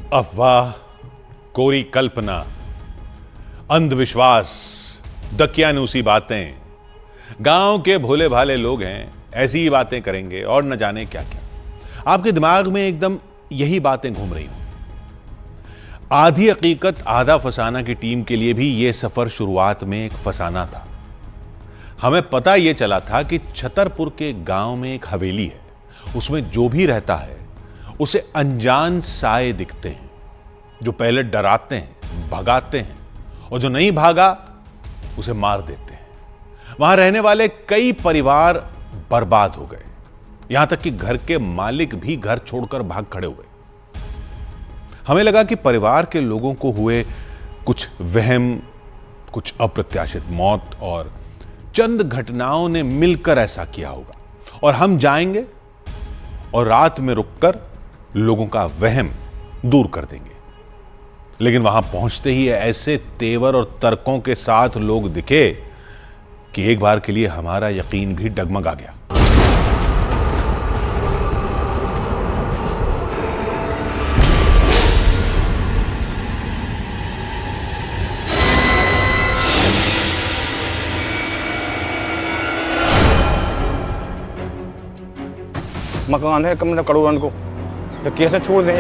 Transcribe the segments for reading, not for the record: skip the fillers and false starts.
अफवाह, कोरी कल्पना, अंधविश्वास, दकियानूसी बातें, गांव के भोले भाले लोग हैं, ऐसी ही बातें करेंगे और न जाने क्या क्या। आपके दिमाग में एकदम यही बातें घूम रही हों। आधी हकीकत आधा फसाना की टीम के लिए भी यह सफर शुरुआत में एक फसाना था। हमें पता यह चला था कि छतरपुर के गांव में एक हवेली है, उसमें जो भी रहता है उसे अनजान साए दिखते हैं, जो पहले डराते हैं, भगाते हैं, और जो नहीं भागा उसे मार देते हैं। वहां रहने वाले कई परिवार बर्बाद हो गए, यहां तक कि घर के मालिक भी घर छोड़कर भाग खड़े हुए। हमें लगा कि परिवार के लोगों को हुए कुछ वहम, कुछ अप्रत्याशित मौत और चंद घटनाओं ने मिलकर ऐसा किया होगा, और हम जाएंगे और रात में रुककर लोगों का वहम दूर कर देंगे। लेकिन वहां पहुंचते ही ऐसे तेवर और तर्कों के साथ लोग दिखे कि एक बार के लिए हमारा यकीन भी डगमगा गया। मकान है कम करोड़ों को, तो कैसे छोड़ दें?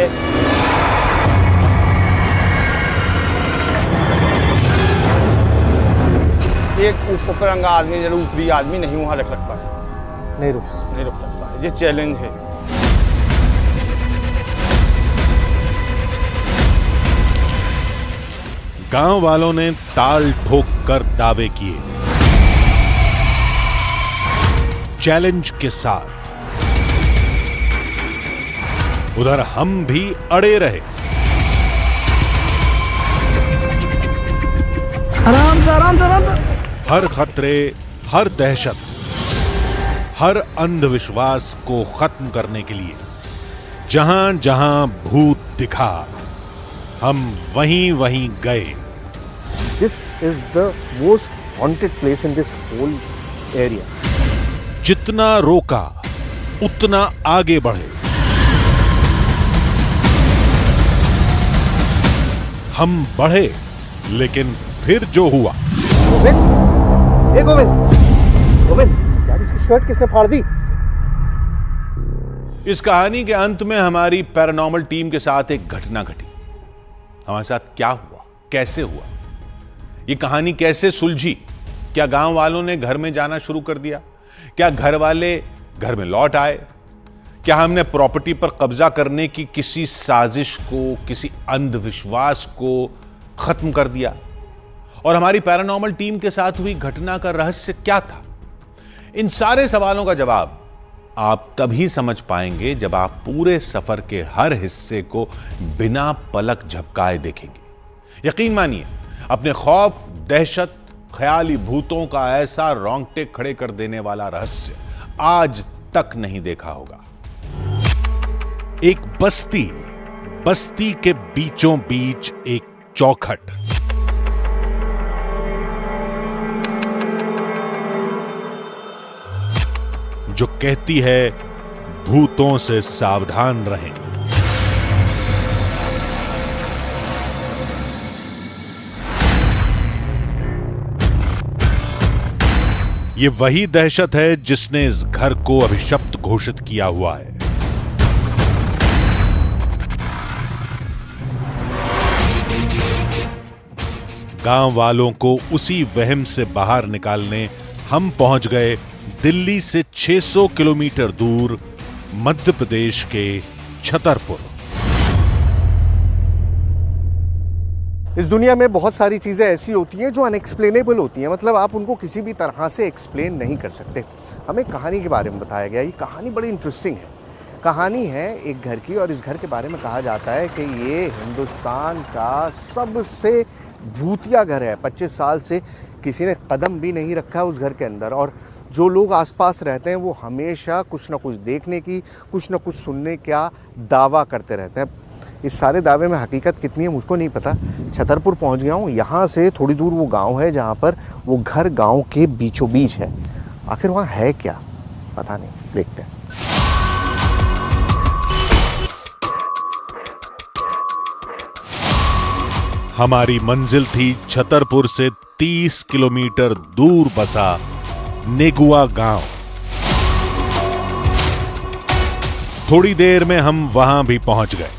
एक उपरंगा आदमी, ऊपरी आदमी नहीं वहां रख सकता है, नहीं रुक सकता है। ये चैलेंज है। गांव वालों ने ताल ठोक कर दावे किए, चैलेंज के साथ। उधर हम भी अड़े रहे। आराम से। हर खतरे, हर दहशत, हर अंधविश्वास को खत्म करने के लिए जहां जहां भूत दिखा, हम वहीं वहीं गए। This is the most haunted place in this whole area. जितना रोका उतना आगे बढ़े। हम बढ़े, लेकिन फिर जो हुआ। गोविंद, यार इसकी शर्ट किसने फाड़ दी? इस कहानी के अंत में हमारी पैरानॉर्मल टीम के साथ एक घटना घटी। हमारे साथ क्या हुआ, कैसे हुआ, ये कहानी कैसे सुलझी? क्या गांव वालों ने घर में जाना शुरू कर दिया? क्या घर वाले घर में लौट आए? क्या हमने प्रॉपर्टी पर कब्जा करने की किसी साजिश को, किसी अंधविश्वास को खत्म कर दिया? और हमारी पैरानॉर्मल टीम के साथ हुई घटना का रहस्य क्या था? इन सारे सवालों का जवाब आप तभी समझ पाएंगे जब आप पूरे सफर के हर हिस्से को बिना पलक झपकाए देखेंगे। यकीन मानिए, अपने खौफ, दहशत, ख्याली भूतों का ऐसा रोंगटे खड़े कर देने वाला रहस्य आज तक नहीं देखा होगा। एक बस्ती के बीचों बीच एक चौखट, जो कहती है भूतों से सावधान रहें। ये वही दहशत है जिसने इस घर को अभिशप्त घोषित किया हुआ है। गांव वालों को उसी वहम से बाहर निकालने हम पहुंच गए दिल्ली से 600 किलोमीटर दूर मध्य प्रदेश के छतरपुर। इस दुनिया में बहुत सारी चीज़ें ऐसी होती हैं जो अनएक्सप्लेनेबल होती हैं, मतलब आप उनको किसी भी तरह से एक्सप्लेन नहीं कर सकते। हमें कहानी के बारे में बताया गया। ये कहानी बड़ी इंटरेस्टिंग है। कहानी है एक घर की, और इस घर के बारे में कहा जाता है कि ये हिंदुस्तान का सबसे भूतिया घर है। 25 साल से किसी ने कदम भी नहीं रखा उस घर के अंदर, और जो लोग आसपास रहते हैं वो हमेशा कुछ ना कुछ देखने की, कुछ ना कुछ सुनने का दावा करते रहते हैं। इस सारे दावे में हकीकत कितनी है मुझको नहीं पता। छतरपुर पहुंच गया हूँ। यहाँ से थोड़ी दूर वो गांव है जहाँ पर वो घर गांव के बीचों बीच है। आखिर वहाँ है क्या पता नहीं, देखते हैं। हमारी मंजिल थी छतरपुर से 30 किलोमीटर दूर बसा नेगुआ गांव। थोड़ी देर में हम वहां भी पहुंच गए।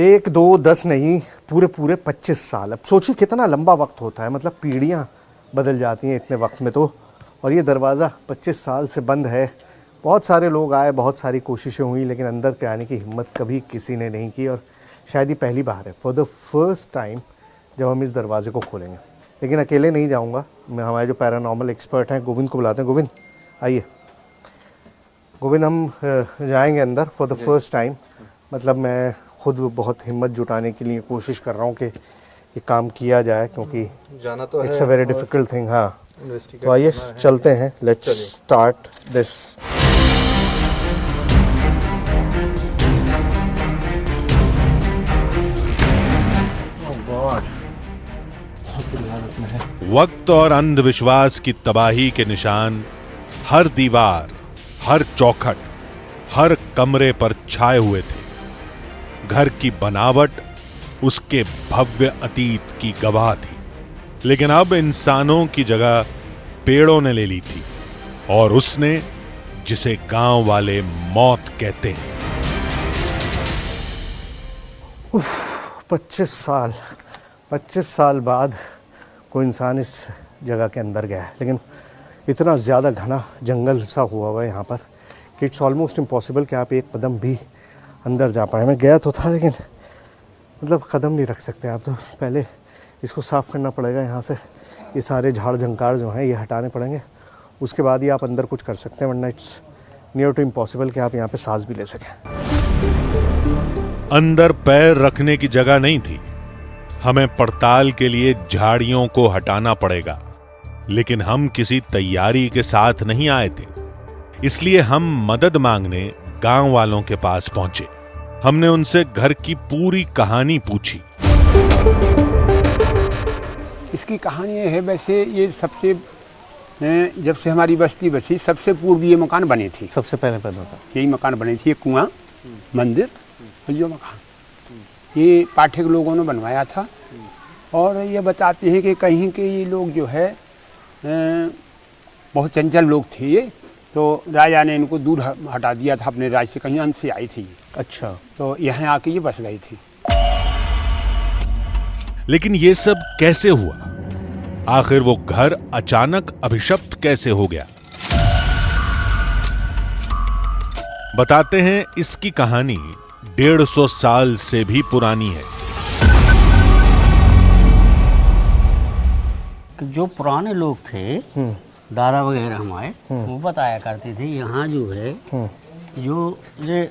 एक दो 10 नहीं, पूरे पूरे 25 साल। अब सोचिए कितना लंबा वक्त होता है, मतलब पीढ़ियां बदल जाती हैं इतने वक्त में तो। और ये दरवाज़ा 25 साल से बंद है। बहुत सारे लोग आए, बहुत सारी कोशिशें हुई, लेकिन अंदर के आने की हिम्मत कभी किसी ने नहीं की। और शायद ये पहली बार है, फॉर द फर्स्ट टाइम, जब हम इस दरवाजे को खोलेंगे। लेकिन अकेले नहीं जाऊंगा मैं, हमारे जो पैरानॉर्मल एक्सपर्ट हैं गोविंद को बुलाते हैं। गोविंद आइए। गोविंद, हम जाएंगे अंदर फॉर द फर्स्ट टाइम। मतलब मैं खुद बहुत हिम्मत जुटाने के लिए कोशिश कर रहा हूँ कि ये काम किया जाए, क्योंकि जाना तो it's a very difficult thing. हाँ, तो आइए चलते हैं, लेट्स स्टार्ट दिस। वक्त और अंधविश्वास की तबाही के निशान हर दीवार, हर चौखट, हर कमरे पर छाए हुए थे। घर की बनावट उसके भव्य अतीत की गवाह थी। लेकिन अब इंसानों की जगह पेड़ों ने ले ली थी, और उसने जिसे गांव वाले मौत कहते हैं। 25 साल बाद कोई इंसान इस जगह के अंदर गया है, लेकिन इतना ज़्यादा घना जंगल सा हुआ है यहाँ पर कि इट्स ऑलमोस्ट इम्पॉसिबल कि आप एक कदम भी अंदर जा पाए। मैं गया तो था, लेकिन मतलब कदम नहीं रख सकते आप। तो पहले इसको साफ़ करना पड़ेगा यहाँ से, ये सारे झाड़ झंकार जो हैं ये हटाने पड़ेंगे, उसके बाद ही आप अंदर कुछ कर सकते हैं, वरना इट्स नियर टू इम्पॉसिबल कि आप यहाँ पे सांस भी ले सकें। अंदर पैर रखने की जगह नहीं थी। हमें पड़ताल के लिए झाड़ियों को हटाना पड़ेगा, लेकिन हम किसी तैयारी के साथ नहीं आए थे। इसलिए हम मदद मांगने गांव वालों के पास पहुंचे। हमने उनसे घर की पूरी कहानी पूछी। इसकी कहानी है, वैसे ये सबसे जब से हमारी बस्ती बसी, सबसे पूर्व ये मकान बने थे। सबसे पहले पैदा था यही मकान बने थे, कुआं, मंदिर और ये मकान, ये पाठक लोगों ने बनवाया था। और ये बताते हैं कि कहीं के ये लोग जो है बहुत चंचल लोग थे ये, तो राजा ने इनको दूर हटा दिया था अपने राज्य से, कहीं अंत से आई थी। अच्छा, तो यहाँ आके ये बस गई थी। लेकिन ये सब कैसे हुआ? आखिर वो घर अचानक अभिशप्त कैसे हो गया? बताते हैं, इसकी कहानी 150 साल से भी पुरानी है। जो पुराने लोग थे, दादा वगैरह हमारे, वो बताया करते थे यहाँ जो है, जो ये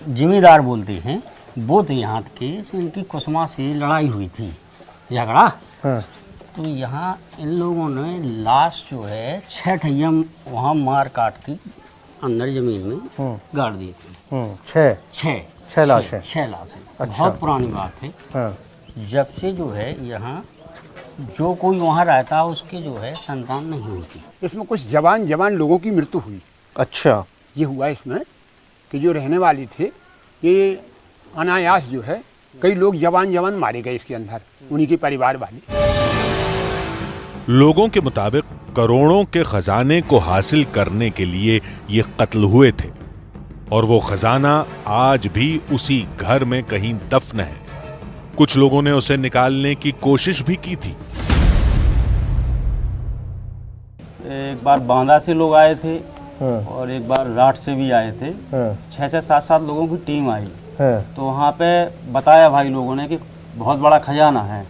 जिम्मेदार बोलते हैं, वो थे यहाँ के, इनकी कुसुमा से लड़ाई हुई थी, झगड़ा। तो यहाँ इन लोगों ने लाश जो है 6 ठैयम वहाँ मार काट की अंदर जमीन में गाड़ दी थी। 6 लाशें। 6 लाशें। अच्छा। बहुत पुरानी बात है। जब से जो है यहाँ जो कोई वहाँ रहता है उसके जो है संतान नहीं होती। इसमें कुछ जवान लोगों की मृत्यु हुई। अच्छा, ये हुआ इसमें कि जो रहने वाले थे, ये अनायास जो है कई लोग जवान मारे गए इसके अंदर, उन्हीं के परिवार वाले। लोगों के मुताबिक करोड़ों के खजाने को हासिल करने के लिए ये कत्ल हुए थे, और वो खजाना आज भी उसी घर में कहीं दफन है। कुछ लोगों ने उसे निकालने की कोशिश भी की थी। एक बार बांदा से लोग आए थे और एक बार राठ से भी आए थे। 6-6, 7-7 लोगों की टीम आई। तो वहाँ पे बताया भाई लोगों ने कि बहुत बड़ा खजाना है।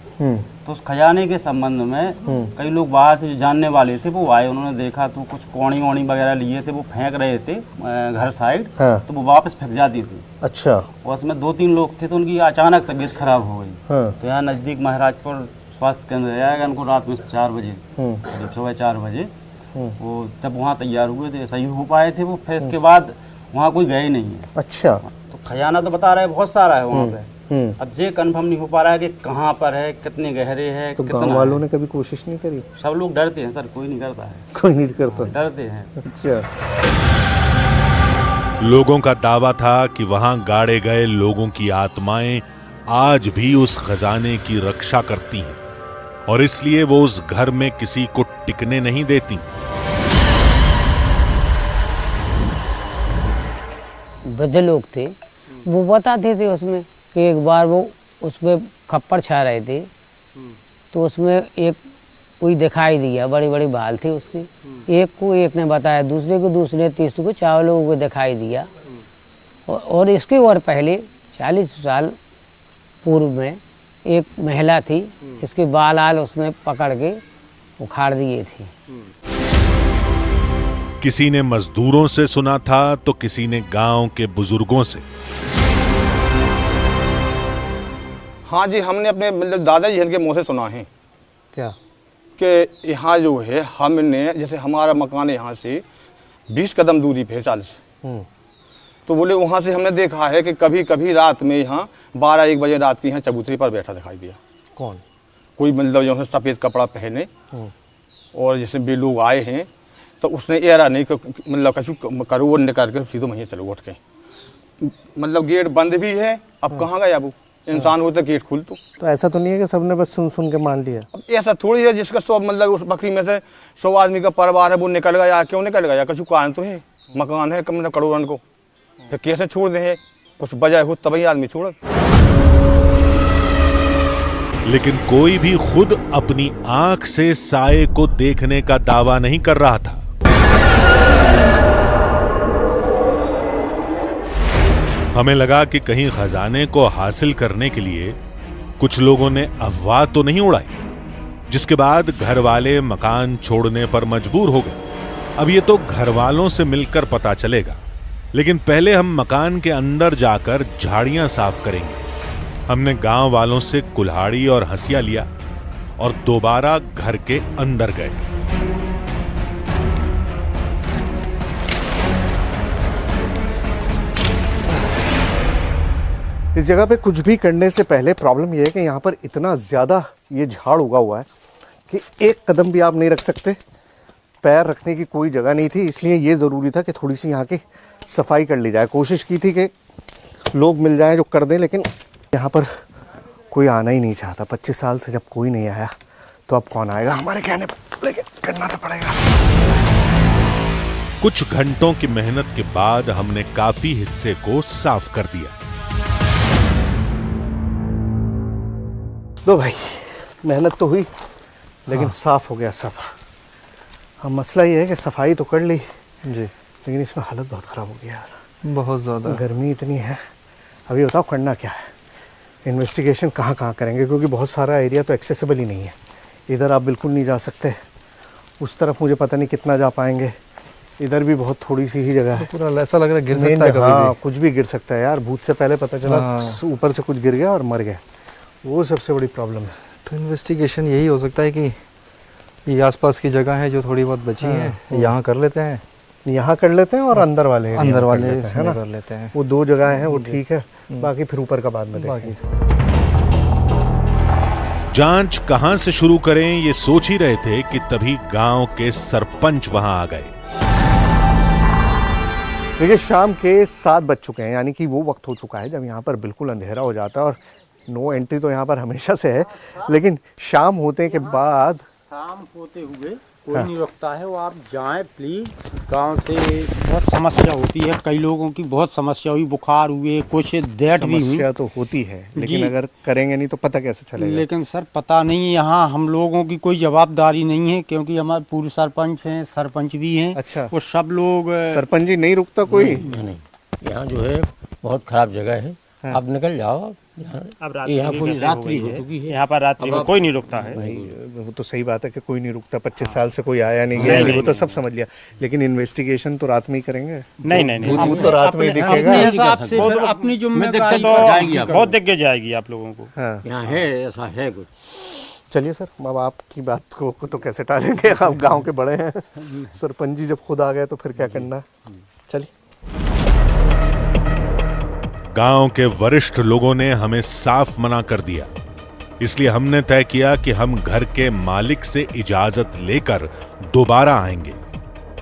तो उस खजाने के संबंध में कई लोग बाहर से जो जानने वाले थे वो आए, उन्होंने देखा तो कुछ कोणी वोणी वगैरह लिए थे, वो फेंक रहे थे घर साइड। तो वो वापस फेंक जाती थी। अच्छा। और उसमें 2-3 लोग थे तो उनकी अचानक तबीयत खराब हो गई। तो यहाँ नज़दीक महाराजपुर स्वास्थ्य केंद्र आया उनको रात में 4 बजे, करीब सुबह 4 बजे। वो जब वहाँ तैयार हुए थे सही हो पाए थे वो, फिर इसके बाद वहाँ कोई गए नहीं है। अच्छा। तो खजाना तो बता रहे बहुत सारा है वहाँ पे। अब ये कंफर्म नहीं हो पा रहा है कि कहाँ पर है, कितने गहरे है। तो गाँव वालों ने कभी कोशिश नहीं करी? सब लोग डरते हैं सर, कोई नहीं करता है। कोई नहीं करता, डरते हैं। अच्छा। लोगों का दावा था कि वहां गाड़े गए लोगों की आत्माएं आज भी उस खजाने की रक्षा करती हैं और इसलिए वो उस घर में किसी को टिकने नहीं देती। वृद्ध लोग थे, वो बताते थे उसमें कि एक बार वो उसमें खप्पर छा रहे थे, तो उसमें एक कोई दिखाई दिया, बड़ी बड़ी भाल थी उसकी। एक को एक ने बताया, दूसरे को दूसरे ने, तीसरे को 4 लोगों को दिखाई दिया। और इसके और पहले 40 साल पूर्व में एक महिला थी, इसके बाल आल उसने पकड़ के उखाड़ दिए थे। किसी ने मजदूरों से सुना था तो किसी ने गांव के बुजुर्गों से। हाँ जी, हमने अपने मतलब दादाजी इनके मुंह से सुना है। क्या? कि यहाँ जो है हमने, जैसे हमारा मकान यहाँ से 20 कदम दूरी पे 40, तो बोले वहाँ से हमने देखा है कि कभी कभी रात में यहाँ 12-1 बजे रात की यहाँ चबूतरी पर बैठा दिखाई दिया। कौन? कोई मतलब जो है सफ़ेद कपड़ा पहने, और जैसे भी लोग आए हैं तो उसने एरा नहीं मतलब कछु करो वो निकाल के सीधो वहीं चलो उठ के, मतलब गेट बंद भी है। अब कहाँ गया वो इंसान हो तो गेट खुल तो ऐसा तो नहीं है कि सबने बस सुन सुन के मान लिया? अब ऐसा थोड़ी है जिसका 100 मतलब उस बकरी में से 100 आदमी का परिवार है, वो निकल गया। क्यों निकल गया? कुछ कारण तो है, मकान है मतलब करोड़न को, तो कैसे छोड़ दे? कुछ वजह हो तभी आदमी छोड़। लेकिन कोई भी खुद अपनी आंख से साए को देखने का दावा नहीं कर रहा था। हमें लगा कि कहीं खजाने को हासिल करने के लिए कुछ लोगों ने अफवाह तो नहीं उड़ाई, जिसके बाद घर वाले मकान छोड़ने पर मजबूर हो गए। अब ये तो घर वालों से मिलकर पता चलेगा, लेकिन पहले हम मकान के अंदर जाकर झाड़ियां साफ करेंगे। हमने गांव वालों से कुल्हाड़ी और हंसिया लिया और दोबारा घर के अंदर गए। इस जगह पे कुछ भी करने से पहले प्रॉब्लम यह है कि यहाँ पर इतना ज़्यादा ये झाड़ उगा हुआ है कि एक कदम भी आप नहीं रख सकते, पैर रखने की कोई जगह नहीं थी। इसलिए ये ज़रूरी था कि थोड़ी सी यहाँ की सफाई कर ली जाए। कोशिश की थी कि लोग मिल जाएं जो कर दें, लेकिन यहाँ पर कोई आना ही नहीं चाहता। 25 साल से जब कोई नहीं आया तो अब कौन आएगा हमारे कहने पर, लेकिन करना तो पड़ेगा। कुछ घंटों की मेहनत के बाद हमने काफी हिस्से को साफ कर दिया। दो भाई, मेहनत तो हुई लेकिन साफ हो गया सब। हम मसला ये है कि सफाई तो कर ली जी, लेकिन इसमें हालत बहुत ख़राब हो गई यार, बहुत ज़्यादा गर्मी इतनी है। अभी बताओ करना क्या है, इन्वेस्टिगेशन कहाँ कहाँ करेंगे, क्योंकि बहुत सारा एरिया तो एक्सेसिबल ही नहीं है। इधर आप बिल्कुल नहीं जा सकते, उस तरफ मुझे पता नहीं कितना जा पाएंगे, इधर भी बहुत थोड़ी सी ही जगह है। तो पूरा ऐसा लग रहा है गिर सकता है कभी भी। कुछ भी गिर सकता है यार। भूत से पहले पता चला ऊपर से कुछ गिर गया और मर गया, वो सबसे बड़ी प्रॉब्लम है। तो इन्वेस्टिगेशन यही हो सकता है कि ये आसपास की जगह है जो थोड़ी बहुत बची है, यहाँ कर लेते हैं, यहाँ कर लेते हैं और अंदर वाले है ना कर लेते हैं। वो 2 जगह हैं वो ठीक है, बाकी फिर ऊपर का बाद में देखेंगे। जांच कहां से शुरू करें ये सोच ही रहे थे कि तभी गांव के सरपंच वहां आ गए। देखिए शाम के 7 बज चुके हैं, यानी कि वो वक्त हो चुका है जब यहाँ पर बिल्कुल अंधेरा हो जाता है। और नो एंट्री तो यहाँ पर हमेशा से है, लेकिन शाम होते के बाद शाम होते हुए कोई नहीं रुकता है। वो आप जाएं प्लीज। गांव से बहुत समस्या होती है, कई लोगों की बहुत समस्या हुई, बुखार हुए, कुछ डेथ भी हुई। समस्या तो होती है, लेकिन अगर करेंगे नहीं तो पता कैसे चलेगा। लेकिन सर पता नहीं, यहाँ हम लोगों की कोई जवाबदारी नहीं है, क्योंकि हमारे पूर्व सरपंच हैं, सरपंच भी हैं। अच्छा, वो सब लोग। सरपंच जी नहीं रुकता कोई? नहीं, यहाँ जो है बहुत खराब जगह है। आप निकल जाओ, यहाँ पूरी रात्रि हो चुकी है, यहाँ पर रात्रि में कोई नहीं रुकता है। भाई वो तो सही बात है कि कोई नहीं रुकता, 25 साल से कोई आया नहीं गया नहीं, वो तो सब समझ लिया, लेकिन इन्वेस्टिगेशन तो रात में ही करेंगे। नहीं, भूत तो रात में ही दिखेगा। हिसाब से अपनी जिम्मेदारी बहुत दिक्कत जाएगी आप लोगों को। यहाँ है ऐसा है कुछ। चलिए सर, अब आपकी बात को तो कैसे टालेंगे, आप गाँव के बड़े हैं। सरपंच जी जब खुद आ गए तो फिर क्या करना है। चलिए। गांव के वरिष्ठ लोगों ने हमें साफ मना कर दिया, इसलिए हमने तय किया कि हम घर के मालिक से इजाजत लेकर दोबारा आएंगे।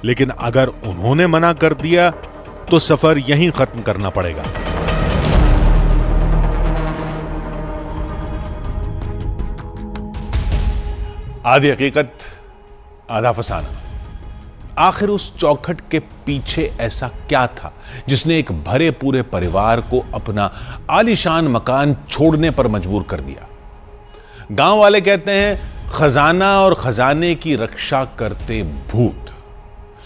लेकिन अगर उन्होंने मना कर दिया तो सफर यहीं खत्म करना पड़ेगा। आधी हकीकत आधा फसाना। आखिर उस चौखट के पीछे ऐसा क्या था जिसने एक भरे पूरे परिवार को अपना आलीशान मकान छोड़ने पर मजबूर कर दिया? गांव वाले कहते हैं खजाना और खजाने की रक्षा करते भूत।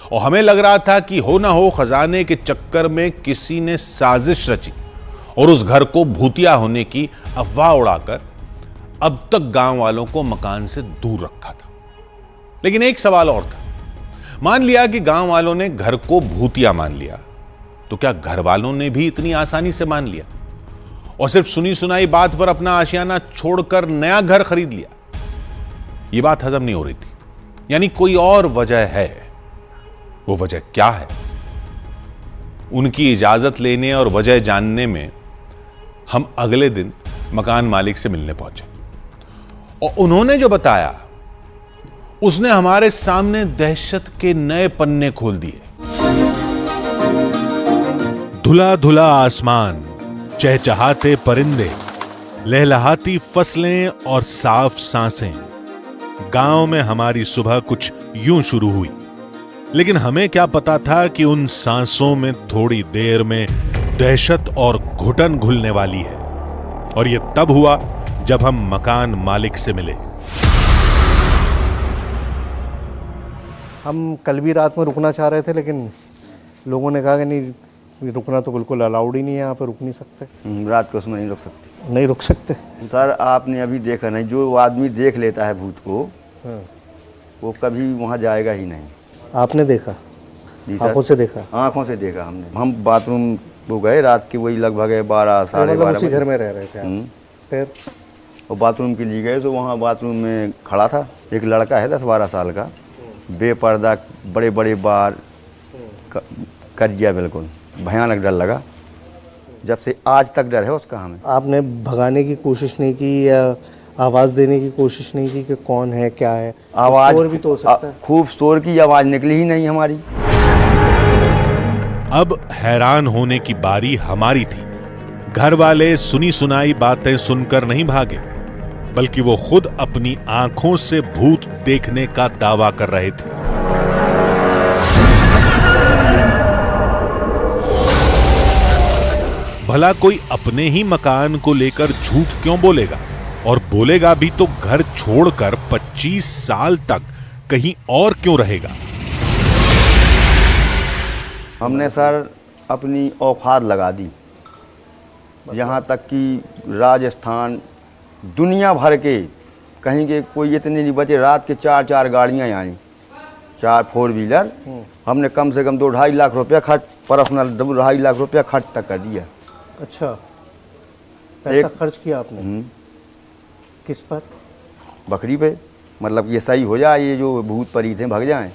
और हमें लग रहा था कि हो ना हो खजाने के चक्कर में किसी ने साजिश रची और उस घर को भूतिया होने की अफवाह उड़ाकर अब तक गांव वालों को मकान से दूर रखा था। लेकिन एक सवाल और था। मान लिया कि गांव वालों ने घर को भूतिया मान लिया, तो क्या घर वालों ने भी इतनी आसानी से मान लिया और सिर्फ सुनी सुनाई बात पर अपना आशियाना छोड़कर नया घर खरीद लिया? यह बात हजम नहीं हो रही थी। यानी कोई और वजह है। वो वजह क्या है? उनकी इजाजत लेने और वजह जानने में हम अगले दिन मकान मालिक से मिलने पहुंचे और उन्होंने जो बताया उसने हमारे सामने दहशत के नए पन्ने खोल दिए। धुला धुला आसमान, चहचहाते परिंदे, लहलहाती फसलें और साफ सांसें। गांव में हमारी सुबह कुछ यूं शुरू हुई, लेकिन हमें क्या पता था कि उन सांसों में थोड़ी देर में दहशत और घुटन घुलने वाली है। और यह तब हुआ जब हम मकान मालिक से मिले। हम कल भी रात में रुकना चाह रहे थे, लेकिन लोगों ने कहा कि नहीं, रुकना तो बिल्कुल अलाउड ही नहीं है, यहाँ पे रुक नहीं सकते। रात को उसमें नहीं रुक सकते। नहीं रुक सकते सर, आपने अभी देखा नहीं, जो आदमी देख लेता है भूत को वो कभी वहाँ जाएगा ही नहीं। आपने देखा? जी सर, आंखों से देखा? आंखों से देखा हमने। हम बाथरूम वो गए रात के, वही लगभग 12 साढ़े 12 उसी घर में रह रहे थे आप? फिर और बाथरूम के लिए गए तो वहाँ बाथरूम में खड़ा था एक लड़का है 10-12 साल का, बेपर्दा, बड़े बड़े बाल, करिया, बिल्कुल भयानक डर लगा। जब से आज तक डर है उसका हमें। आपने भगाने की कोशिश नहीं की या आवाज़ देने की कोशिश नहीं की कि कौन है क्या है? आवाज़ शोर भी तो हो सकता है। खूब शोर की आवाज़ निकली ही नहीं हमारी। अब हैरान होने की बारी हमारी थी। घर वाले सुनी सुनाई बातें सुनकर नहीं भागे, बल्कि वो खुद अपनी आंखों से भूत देखने का दावा कर रहे थे। भला कोई अपने ही मकान को लेकर झूठ क्यों बोलेगा? और बोलेगा भी तो घर छोड़कर 25 साल तक कहीं और क्यों रहेगा? हमने सर अपनी औकात लगा दी, यहाँ तक कि राजस्थान, दुनिया भर के कहीं के कोई इतने नहीं बचे। रात के 4 गाड़ियाँ आई, 4 4 व्हीलर। हमने कम से कम 2-2.5 लाख रुपया खर्च, पर्सनल 2.5 लाख रुपया खर्च तक कर दिया। अच्छा, पैसा खर्च किया आपने? किस पर? बकरी पे, मतलब ये सही हो जाए, ये जो भूत परी थे भाग जाएं।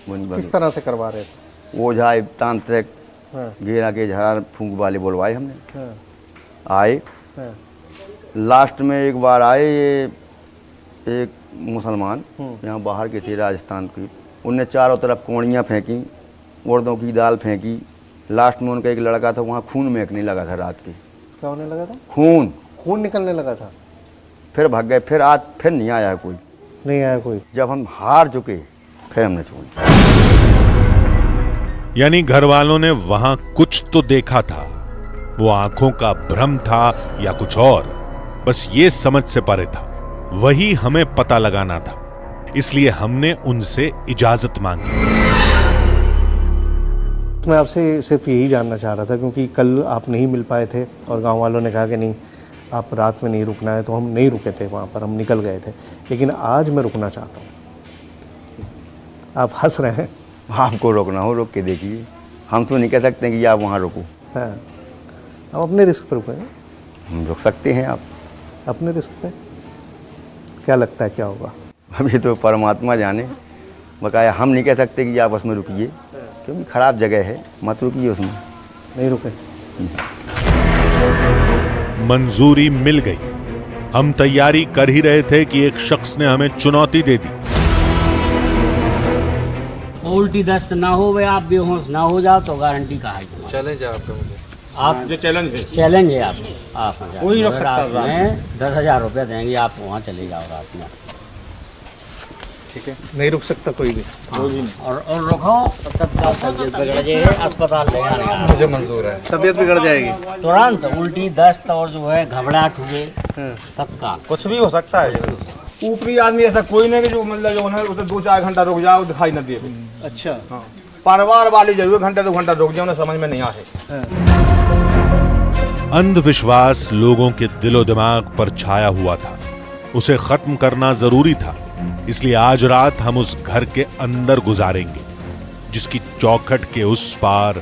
किस तरह से करवा रहे थे? वो जाए तांत्रिक, घेरा के झाड़ फूंक वाले बुलवाए हमने। आए, लास्ट में एक बार आए ये एक मुसलमान, यहाँ बाहर के थे राजस्थान के। उनने चारों तरफ कोड़ियाँ फेंकी, उड़दों की दाल फेंकी। लास्ट में उनका एक लड़का था, वहाँ खून महकने लगा था रात के। क्या होने लगा था? खून निकलने लगा था। फिर भाग गए। फिर आज फिर नहीं आया कोई। नहीं आया कोई? जब हम हार चुके फिर हमने छोड़ा। यानी घर वालों ने वहां कुछ तो देखा था। वो आंखों का भ्रम था या कुछ और, बस ये समझ से परे था। वही हमें पता लगाना था, इसलिए हमने उनसे इजाजत मांगी। मैं आपसे सिर्फ यही जानना चाह रहा था, क्योंकि कल आप नहीं मिल पाए थे और गांव वालों ने कहा कि नहीं, आप रात में नहीं रुकना है, तो हम नहीं रुके थे वहाँ पर, हम निकल गए थे। लेकिन आज मैं रुकना चाहता हूँ। आप हंस रहे हैं। आपको रोकना हो रोक के देखिए, हम तो नहीं कह सकते कि आप वहाँ रुको। हाँ, हम अपने रिस्क पर रुकेंगे। हम रुक सकते हैं। आप अपने रिस्क पे? क्या लगता है क्या होगा? अभी तो परमात्मा जाने। बकाया हम नहीं कह सकते कि आप उसमें रुकिए, क्योंकि ख़राब जगह है, मत रुकिए उसमें। नहीं रुके। मंजूरी मिल गई। हम तैयारी कर ही रहे थे कि एक शख्स ने हमें चुनौती दे दी। उल्टी दस्त ना हो वे आप बेहोश ना हो जाओ तो गारंटी का है तुम्हारी। चले जाओ आपका मुझे आप ये चैलेंज है। चैलेंज है आप कोई रख सकता है रात में 10,000 रुपये देंगे, आप वहाँ चले जाओ रात में। ठीक है, नहीं रुक सकता कोई भी। और रुको तब तक तबीयत बिगड़ जाए, अस्पताल ले जाना मुझे मंजूर है। तबीयत बिगड़ जाएगी तुरंत उल्टी दस्त और जो है घबराहट हुए तत्काल। कुछ भी हो सकता है। ऊपरी आदमी ऐसा कोई नहीं कि जो मतलब जो है उसे 2-4 घंटा रुक जाओ दिखाई न दे। अच्छा, हाँ, परिवार वाले जरूर घंटा 2 घंटा रुक जाओ, उन्हें समझ में नहीं आए। अंधविश्वास लोगों के दिलो दिमाग पर छाया हुआ था, उसे खत्म करना जरूरी था। इसलिए आज रात हम उस घर के अंदर गुजारेंगे जिसकी चौखट के उस पार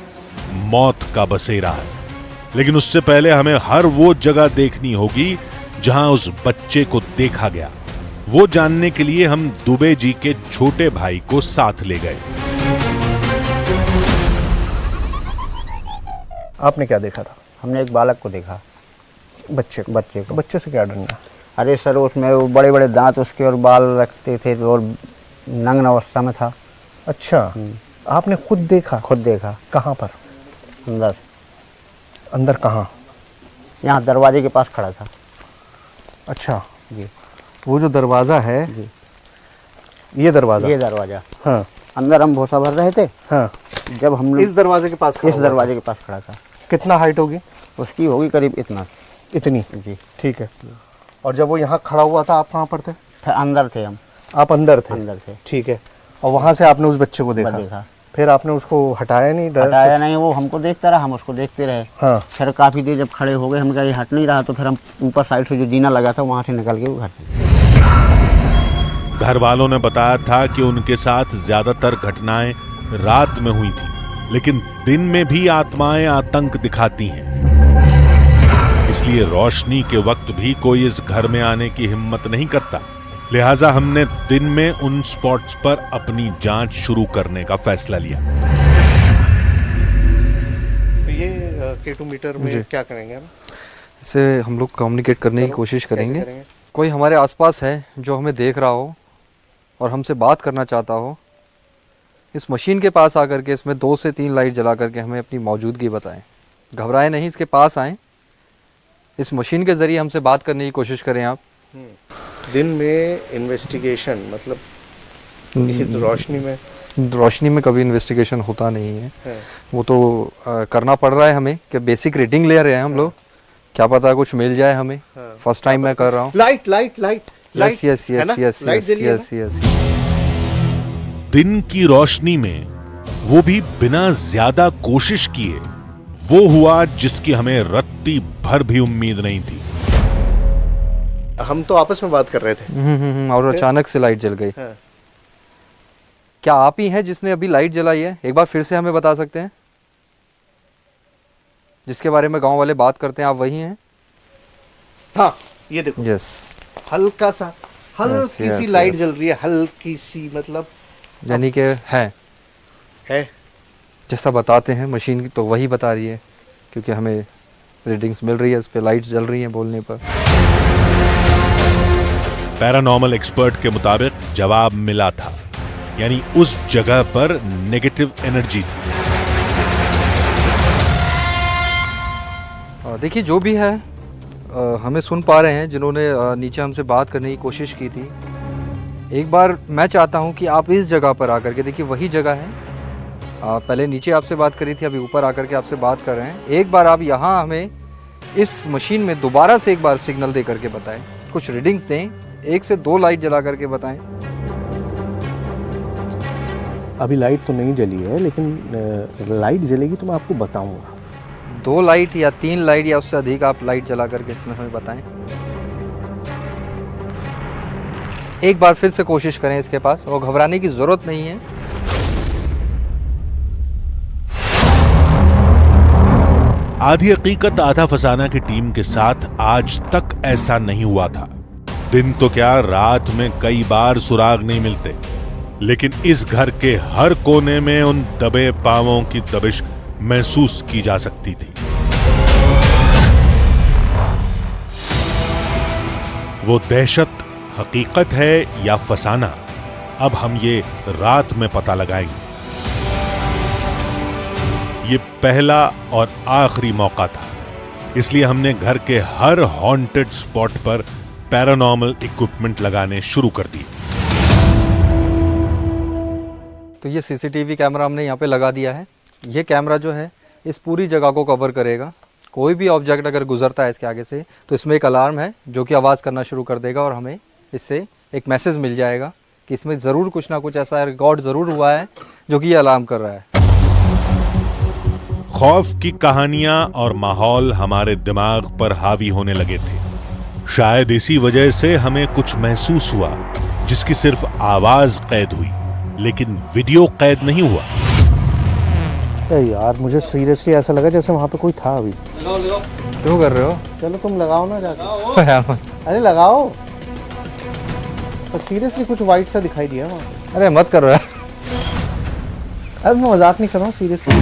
मौत का बसेरा है। लेकिन उससे पहले हमें हर वो जगह देखनी होगी जहां उस बच्चे को देखा गया। वो जानने के लिए हम दुबे जी के छोटे भाई को साथ ले गए। आपने क्या देखा था? हमने एक बालक को देखा, बच्चे को। बच्चे से क्या डरना? अरे सर उसमें वो बड़े बड़े दांत उसके और बाल रखते थे और नग्न अवस्था में था। अच्छा, आपने खुद देखा? खुद देखा। कहाँ पर? अंदर। अंदर कहाँ? यहाँ दरवाजे के पास खड़ा था। अच्छा जी। वो जो दरवाज़ा है जी, ये दरवाज़ा? ये दरवाजा। हाँ। अंदर हम भूसा भर रहे थे। हाँ। जब हम लोग इस दरवाजे के पास खड़ा इस हुआ दरवाजे के पास खड़ा था। कितना हाइट होगी उसकी? होगी करीब इतना। इतनी? जी। ठीक है। और जब वो यहाँ खड़ा हुआ था आप कहाँ पर थे? अंदर थे हम। आप अंदर थे? अंदर थे। ठीक है। और वहाँ से आपने उस बच्चे को देखा? फिर आपने उसको हटाया नहीं? हटाया नहीं, वो हमको देखता रहा, हम उसको देखते रहे। हाँ। फिर काफ़ी देर जब खड़े हो गए, हम कहा ये हट नहीं रहा, तो फिर हम ऊपर साइड से जो जीना लगा था वहाँ से निकल के वो घर। घर वालों ने बताया था कि उनके साथ ज्यादातर घटनाएं रात में हुई थी, लेकिन दिन में भी आत्माएं आतंक दिखाती हैं। इसलिए रोशनी के वक्त भी कोई इस घर में आने की हिम्मत नहीं करता। लिहाजा हमने दिन में उन स्पॉट्स पर अपनी जांच शुरू करने का फैसला लिया। तो ये K2 मीटर में क्या करेंगे हम? इससे हम लोग कम्युनिकेट करने की कोशिश करेंगे। कोई हमारे आसपास है जो हमें देख रहा हो और हमसे बात करना चाहता हो, इस मशीन के पास आकर के इसमें 2 से 3 लाइट जला करके हमें अपनी मौजूदगी बताएं। घबराएं नहीं, इसके पास आएं, इस मशीन के ज़रिए हमसे बात करने की कोशिश करें आप। दिन में इन्वेस्टिगेशन मतलब रोशनी में कभी इन्वेस्टिगेशन होता नहीं है। वो तो करना पड़ रहा है हमें कि बेसिक रीडिंग ले रहे हैं हम लोग, क्या पता कुछ मिल जाए हमें। फर्स्ट टाइम मैं कर रहा हूँ। Light yes. दिन की रोशनी में वो भी बिना ज्यादा कोशिश किए वो हुआ जिसकी हमें रत्ती भर भी उम्मीद नहीं थी। हम तो आपस में बात कर रहे थे और अचानक से लाइट जल गई। क्या आप ही हैं जिसने अभी लाइट जलाई है? एक बार फिर से हमें बता सकते हैं? जिसके बारे में गांव वाले बात करते हैं, आप वही हैं? हाँ, ये देखो। यस। हल्की सी लाइट जल रही है, हल्की सी, मतलब यानी कि है जैसा बताते हैं मशीन की, तो वही बता रही है, क्योंकि हमें रीडिंग्स मिल रही है, इस पे लाइट्स जल रही हैं बोलने पर। पैरानॉर्मल एक्सपर्ट के मुताबिक जवाब मिला था, यानी उस जगह पर नेगेटिव एनर्जी थी। देखिए जो भी है, हमें सुन पा रहे हैं जिन्होंने नीचे हमसे बात करने की कोशिश की थी। एक बार मैं चाहता हूं कि आप इस जगह पर आकर के देखिए, वही जगह है। पहले नीचे आपसे बात करी थी, अभी ऊपर आकर के आपसे बात कर रहे हैं। एक बार आप यहाँ हमें इस मशीन में दोबारा से एक बार सिग्नल दे करके बताएं, कुछ रीडिंग्स दें, 1 से 2 लाइट जला करके बताएं। अभी लाइट तो नहीं जली है, लेकिन लाइट जलेगी तो मैं आपको बताऊंगा। 2 लाइट या 3 लाइट या उससे अधिक आप लाइट जला करके इसमें हमें बताएं। एक बार फिर से कोशिश करें इसके पास, और घबराने की जरूरत नहीं है। आधी हकीकत आधा फसाना की टीम के साथ आज तक ऐसा नहीं हुआ था। दिन तो क्या, रात में कई बार सुराग नहीं मिलते, लेकिन इस घर के हर कोने में उन दबे पांवों की दबिश महसूस की जा सकती थी। वो दहशत हकीकत है या फसाना, अब हम ये रात में पता लगाएंगे। पहला और आखिरी मौका था, इसलिए हमने घर के हर हॉन्टेड स्पॉट पर पैरानॉर्मल इक्विपमेंट लगाने शुरू कर दिए। तो ये सीसीटीवी कैमरा हमने यहाँ पे लगा दिया है। ये कैमरा जो है इस पूरी जगह को कवर करेगा। कोई भी ऑब्जेक्ट अगर गुजरता है इसके आगे से तो इसमें एक अलार्म है जो कि आवाज़ करना शुरू कर देगा और हमें इससे एक मैसेज मिल जाएगा कि इसमें ज़रूर कुछ ना कुछ ऐसा रिकॉर्ड ज़रूर हुआ है जो कि ये अलार्म कर रहा है। खौफ की कहानियां और माहौल हमारे दिमाग पर हावी होने लगे थे। शायद इसी वजह से हमें कुछ महसूस हुआ जिसकी सिर्फ आवाज कैद हुई, लेकिन वीडियो कैद नहीं हुआ। यार मुझे सीरियसली ऐसा लगा जैसे वहाँ पे कोई था अभी। क्यों कर रहे हो? चलो तुम लगाओ ना जाके। अरे लगाओ। तो सीरियसली कुछ वाइट सा दिखाई दिया वहाँ। अरे मत कर रहा है। अरे मैं मजाक नहीं कर रहा हूँ, सीरियसली।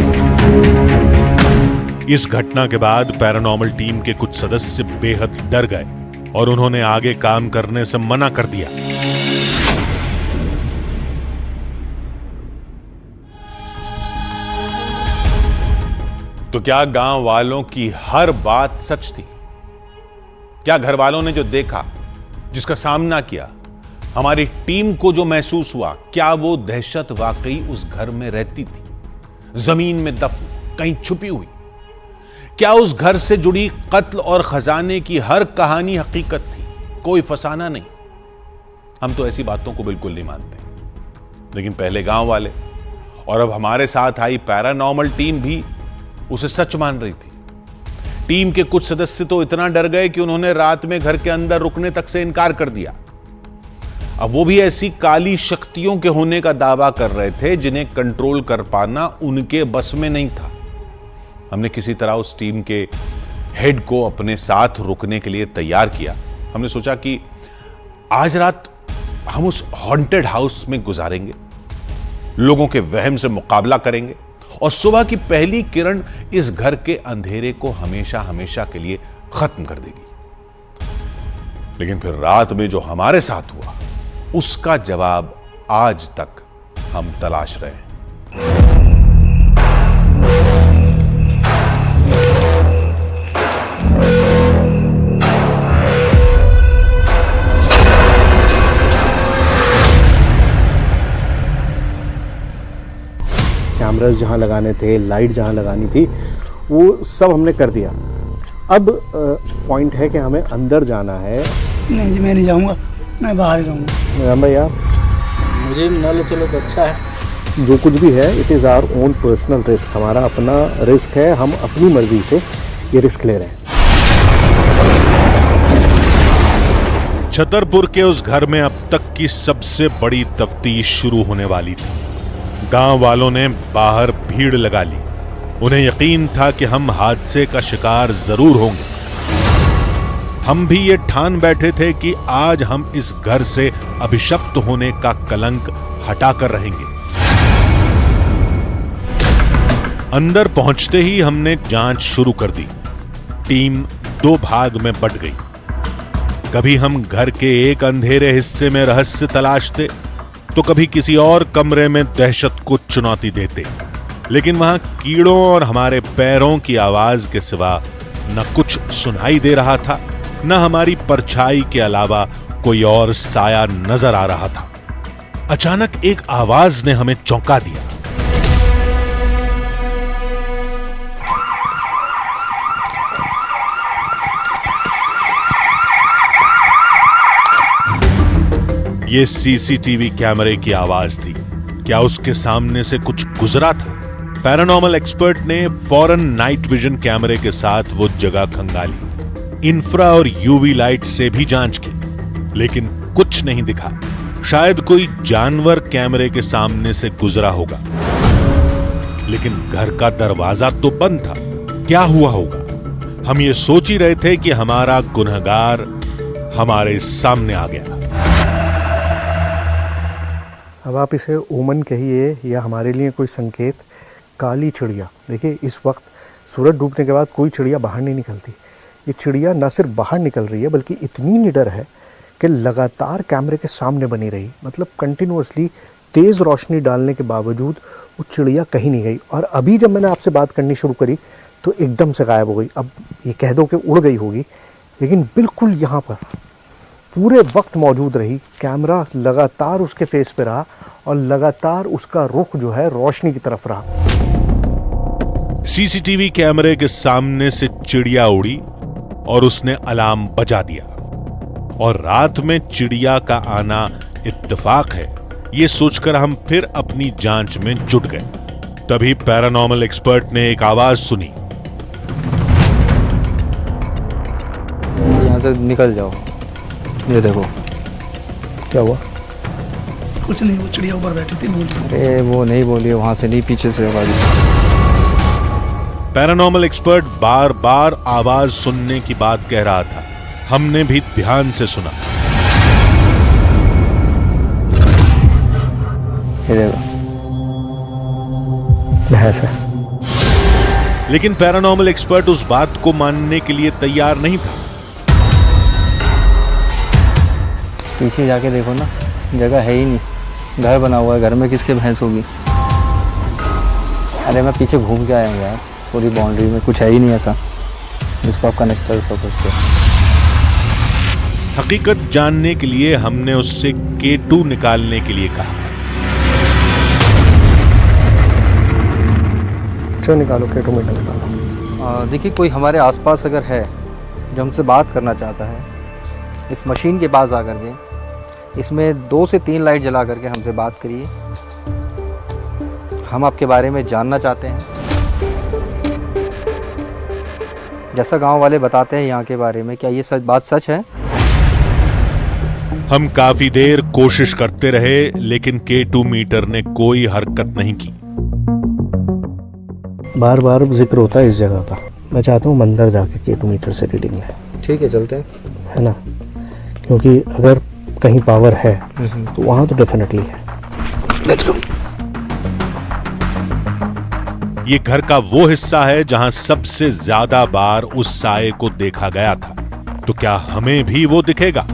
इस घटना के बाद पैरानॉर्मल टीम के कुछ सदस्य बेहद डर गए और उन्होंने आगे काम करने से मना कर दिया। तो क्या गांव वालों की हर बात सच थी? क्या घर वालों ने जो देखा, जिसका सामना किया, हमारी टीम को जो महसूस हुआ, क्या वो दहशत वाकई उस घर में रहती थी, जमीन में दफन, कहीं छुपी हुई? क्या उस घर से जुड़ी कत्ल और खजाने की हर कहानी हकीकत थी, कोई फसाना नहीं? हम तो ऐसी बातों को बिल्कुल नहीं मानते, लेकिन पहले गांव वाले और अब हमारे साथ आई पैरानॉर्मल टीम भी उसे सच मान रही थी। टीम के कुछ सदस्य तो इतना डर गए कि उन्होंने रात में घर के अंदर रुकने तक से इनकार कर दिया। अब वो भी ऐसी काली शक्तियों के होने का दावा कर रहे थे जिन्हें कंट्रोल कर पाना उनके बस में नहीं था। हमने किसी तरह उस टीम के हेड को अपने साथ रुकने के लिए तैयार किया। हमने सोचा कि आज रात हम उस हॉन्टेड हाउस में गुजारेंगे, लोगों के वहम से मुकाबला करेंगे और सुबह की पहली किरण इस घर के अंधेरे को हमेशा हमेशा के लिए खत्म कर देगी। लेकिन फिर रात में जो हमारे साथ हुआ उसका जवाब आज तक हम तलाश रहे हैं। कैमरास जहाँ लगाने थे, लाइट जहाँ लगानी थी, वो सब हमने कर दिया। अब पॉइंट है कि हमें अंदर जाना है। नहीं जी, मैं नहीं जाऊँगा, मैं बाहर ही रहूँगा। राम भैया, मुझे ना ले चलो तो अच्छा है। जो कुछ भी है it is our own personal risk, हमारा अपना रिस्क है, हम अपनी मर्जी से ये रिस्क ले रहे हैं। छतरपुर के उस घर में अब तक की सबसे बड़ी तफ्तीश शुरू होने वाली थी। गांव वालों ने बाहर भीड़ लगा ली। उन्हें यकीन था कि हम हादसे का शिकार जरूर होंगे। हम भी ये ठान बैठे थे कि आज हम इस घर से अभिशप्त होने का कलंक हटाकर रहेंगे। अंदर पहुंचते ही हमने जांच शुरू कर दी। टीम दो भाग में बंट गई। कभी हम घर के एक अंधेरे हिस्से में रहस्य तलाशते तो कभी किसी और कमरे में दहशत को चुनौती देते, लेकिन वहां कीड़ों और हमारे पैरों की आवाज के सिवा न कुछ सुनाई दे रहा था, न हमारी परछाई के अलावा कोई और साया नजर आ रहा था। अचानक एक आवाज ने हमें चौंका दिया। ये सीसीटीवी कैमरे की आवाज थी। क्या उसके सामने से कुछ गुजरा था? पैरानॉर्मल एक्सपर्ट ने फौरन नाइट विजन कैमरे के साथ वो जगह खंगाली। इंफ्रा और यूवी लाइट से भी जांच की, लेकिन कुछ नहीं दिखा। शायद कोई जानवर कैमरे के सामने से गुजरा होगा, लेकिन घर का दरवाजा तो बंद था। क्या हुआ होगा? हम ये सोच ही रहे थे कि हमारा गुनहगार हमारे सामने आ गया। अब आप इसे ओमन कहिए या हमारे लिए कोई संकेत। काली चिड़िया, देखिए इस वक्त सूरज डूबने के बाद कोई चिड़िया बाहर नहीं निकलती। ये चिड़िया न सिर्फ बाहर निकल रही है बल्कि इतनी निडर है कि लगातार कैमरे के सामने बनी रही, मतलब कंटिन्यूअसली तेज़ रोशनी डालने के बावजूद वो चिड़िया कहीं नहीं गई। और अभी जब मैंने आपसे बात करनी शुरू करी तो एकदम से गायब हो गई। अब ये कह दो कि उड़ गई होगी, लेकिन बिल्कुल यहाँ पर पूरे वक्त मौजूद रही। कैमरा लगातार उसके फेस पे रहा और लगातार उसका रुख जो है रोशनी की तरफ रहा। सीसीटीवी कैमरे के सामने से चिड़िया उड़ी और उसने अलार्म बजा दिया। और रात में चिड़िया का आना इत्तेफाक है, ये सोचकर हम फिर अपनी जांच में जुट गए। तभी पैरानॉर्मल एक्सपर्ट ने एक आवाज सुनी। यहाँ से निकल जाओ। ये देखो क्या हुआ? कुछ नहीं, वो चिड़िया ऊपर बैठी थी। अरे वो नहीं बोली, वहां से नहीं, पीछे से आवाज। पैरानॉर्मल एक्सपर्ट बार बार आवाज सुनने की बात कह रहा था। हमने भी ध्यान से सुना। भैंस है। लेकिन पैरानॉर्मल एक्सपर्ट उस बात को मानने के लिए तैयार नहीं था। पीछे जाके देखो ना, जगह है ही नहीं, घर बना हुआ है, घर में किसके भैंस होगी। अरे मैं पीछे घूम के आया हूँ यार, पूरी बाउंड्री में कुछ है ही नहीं ऐसा जिसको आप कनेक्ट कर सकते। हकीकत जानने के लिए हमने उससे K2 निकालने के लिए कहा। चलो निकालो, K2 मीटर निकालो। देखिए, कोई हमारे आसपास अगर है जो हमसे बात करना चाहता है, इस मशीन के पास आकर के इसमें 2 से 3 लाइट जला करके हमसे बात करिए। हम आपके बारे में जानना चाहते हैं, जैसा गांव वाले बताते हैं यहाँ के बारे में। क्या ये बात सच है? हम काफी देर कोशिश करते रहे, लेकिन K2 मीटर ने कोई हरकत नहीं की। बार बार जिक्र होता है इस जगह का। मैं चाहता हूँ मंदिर जाके K2 मीटर से रीडिंग लें। ठीक है, चलते हैं, है ना? क्योंकि अगर कहीं पावर है तो वहाँ तो डेफिनेटली है। Let's go. ये घर का वो हिस्सा है जहां सबसे ज्यादा बार उस साए को देखा गया था। तो क्या हमें भी वो दिखेगा?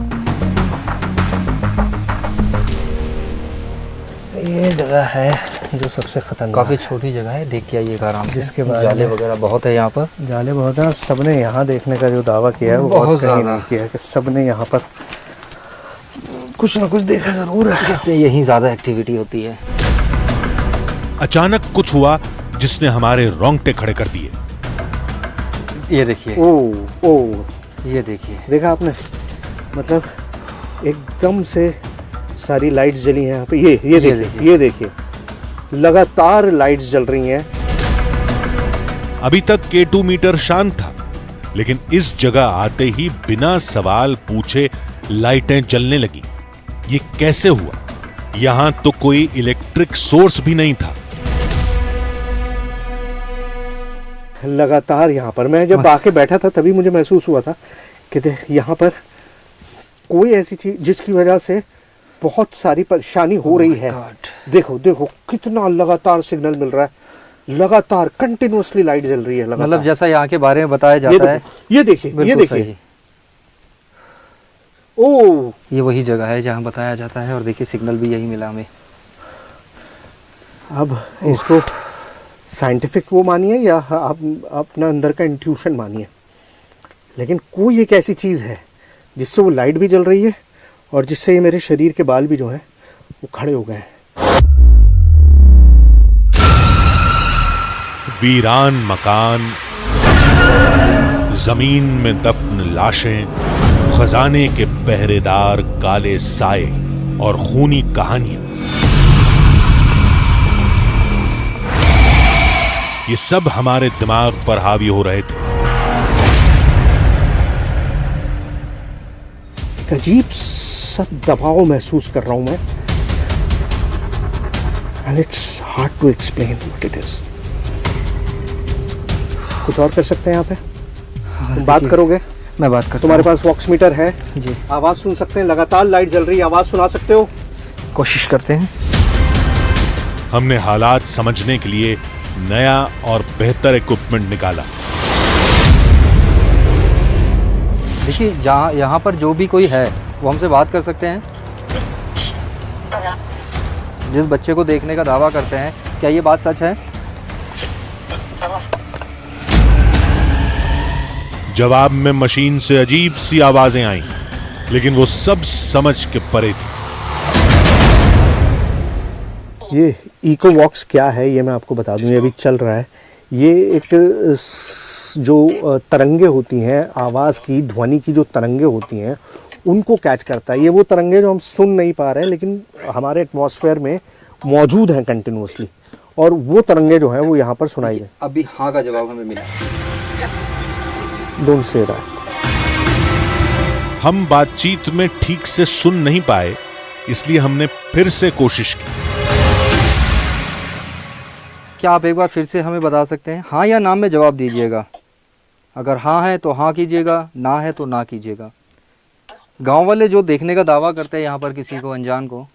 ये जगह है जो सबसे खतरनाक। काफी छोटी जगह है, देख के आइएगा आराम से। जिसके बाद जाले वगैरह बहुत है यहाँ पर। जाले बहुत है। सबने यहाँ देखने का जो दावा किया है वो बहुत कहीं नहीं किया है कि सबने यहाँ पर कुछ ना कुछ देखा जरूर है। यहीं ज्यादा एक्टिविटी होती है। अचानक कुछ हुआ जिसने हमारे रोंगटे खड़े कर दिए। ये देखिए। ओ ये देखिए, देखा आपने? मतलब एकदम से सारी लाइट्स जली हैं यहाँ पे। ये देखिए लगातार लाइट्स जल रही हैं। अभी तक K2 मीटर शांत था, लेकिन इस जगह आते ही बिना सवाल पूछे लाइटें जलने लगी। ये कैसे हुआ? यहां तो कोई इलेक्ट्रिक सोर्स भी नहीं था। लगातार यहाँ पर मैं जब आके बैठा था तभी मुझे महसूस हुआ था कि यहाँ पर कोई ऐसी चीज जिसकी वजह से बहुत सारी परेशानी हो रही है। देखो देखो कितना लगातार सिग्नल मिल रहा है, लगातार कंटिन्यूअसली लाइट जल रही है। मतलब जैसा यहाँ के बारे में बताया जाता है। ये देखिए ओ, ये वही जगह है जहाँ बताया जाता है। और देखिए सिग्नल भी यही मिला हमें। अब इसको साइंटिफिक वो मानिए या आप अपना अंदर का इंट्यूशन मानिए, लेकिन कोई एक ऐसी चीज़ है जिससे वो लाइट भी जल रही है और जिससे ये मेरे शरीर के बाल भी जो हैं वो खड़े हो गए हैं। वीरान मकान, जमीन में दफन लाशें, खजाने के पहरेदार काले साए और खूनी कहानियां, ये सब हमारे दिमाग पर हावी हो रहे थे। एक अजीब सा दबाव महसूस कर रहा हूं मैं, and it's hard to explain what it is. कुछ और कर सकते हैं यहाँ पे? तुम बात करोगे? मैं बात करता तुम्हारे पास वॉक्स मीटर है जी? आवाज सुन सकते हैं, लगातार लाइट जल रही है, आवाज सुना सकते हो? कोशिश करते हैं। हमने हालात समझने के लिए नया और बेहतर इक्विपमेंट निकाला। देखिए यहाँ पर जो भी कोई है वो हमसे बात कर सकते हैं। जिस बच्चे को देखने का दावा करते हैं, क्या ये बात सच है? जवाब में मशीन से अजीब सी आवाजें आईं, लेकिन वो सब समझ के परे थी। ये इको वॉक्स क्या है ये मैं आपको बता दूं, ये अभी चल रहा है। ये एक जो तरंगे होती हैं, आवाज़ की, ध्वनि की जो तरंगे होती हैं, उनको कैच करता है। ये वो तरंगे जो हम सुन नहीं पा रहे हैं लेकिन हमारे एटमॉस्फेयर में मौजूद हैं कंटिन्यूसली, और वो तरंगे जो हैं वो यहाँ पर सुनाई दें। अभी हाँ का जवाब हमें मिला। Don't say that. हम बातचीत में ठीक से सुन नहीं पाए, इसलिए हमने फिर से कोशिश की। क्या आप एक बार फिर से हमें बता सकते हैं? हाँ या ना में जवाब दीजिएगा। अगर हाँ है तो हाँ कीजिएगा, ना है तो ना कीजिएगा। गांव वाले जो देखने का दावा करते हैं यहाँ पर किसी को, अनजान को,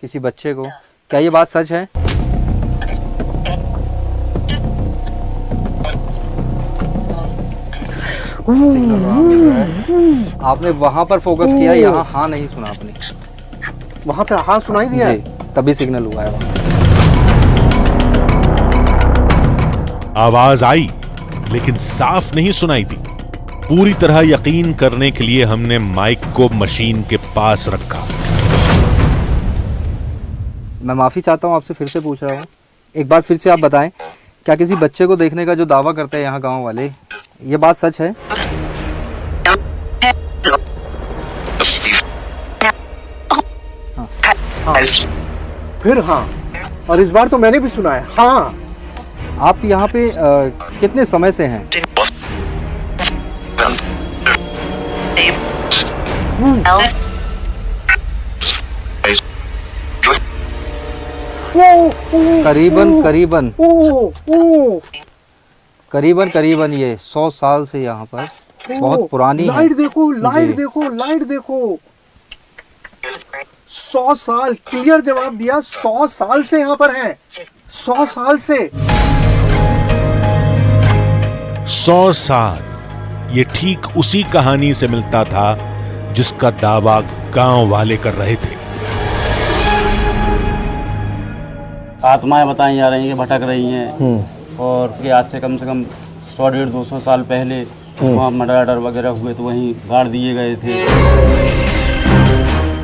किसी बच्चे को, क्या ये बात सच है? आपने वहां पर फोकस किया, यहाँ हाँ नहीं सुना आपने। वहां पे हाँ सुनाई दिया है, तभी सिग्नल हुआ है वहां। आवाज आई लेकिन साफ नहीं सुनाई दी। पूरी तरह यकीन करने के लिए हमने माइक को मशीन के पास रखा। मैं माफी चाहता हूँ, आपसे फिर से पूछ रहा हूँ, एक बार फिर से आप बताएं, क्या किसी बच्चे को देखने का जो दावा करते हैं यहाँ गांव वाले, ये बात सच है? हाँ। फिर हाँ, और इस बार तो मैंने भी सुना है हाँ। आप यहाँ पे कितने समय से हैं? करीबन ये 100 साल से यहाँ पर, बहुत पुरानी है। लाइट देखो, लाइट देखो, लाइट देखो। 100 साल, क्लियर जवाब दिया। 100 साल से यहाँ पर हैं, 100 साल से। 100 साल, ये ठीक उसी कहानी से मिलता था जिसका दावा गांव वाले कर रहे थे। आत्माएं बताई जा रही हैं कि भटक रही हैं, और कि आज से कम 100-150-200 साल पहले वहाँ मर्डर वगैरह हुए तो वहीं गाड़ दिए गए थे।